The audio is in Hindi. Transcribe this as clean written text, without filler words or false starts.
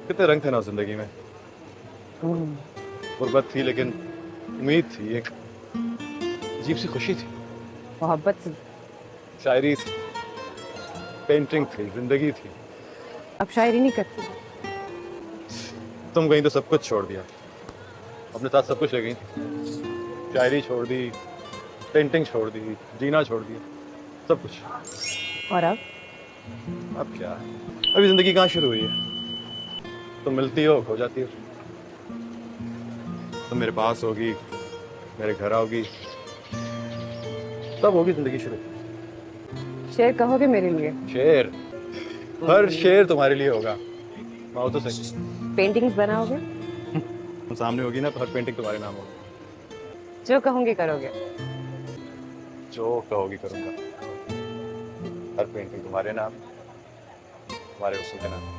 कितने रंग थे ना उस जिंदगी में। गुर्बत थी लेकिन उम्मीद थी, एक अजीब सी खुशी थी, मोहब्बत थी। शायरी थी, पेंटिंग थी, जिंदगी थी। अब शायरी नहीं करती। तुम गई तो सब कुछ छोड़ दिया, अपने साथ सब कुछ ले गई। शायरी छोड़ दी, पेंटिंग छोड़ दी, जीना छोड़ दिया, सब कुछ। और अब क्या, अभी जिंदगी कहाँ शुरू हुई है। तुम मिलती हो, खो जाती हो। तुम मेरे पास होगी, मेरे घर आओगी, तब होगी जिंदगी शुरू। शेर कहोगे मेरे लिए? शेर, हर शेर तुम्हारे लिए होगा। आओ तो सही। पेंटिंग्स बनाओगे? तुम सामने होगी ना तो हर पेंटिंग तुम्हारे नाम होगी। जो कहूंगी करोगे? जो कहोगी करूंगा। हर पेंटिंग तुम्हारे नाम, तुम्हारे उसी के नाम।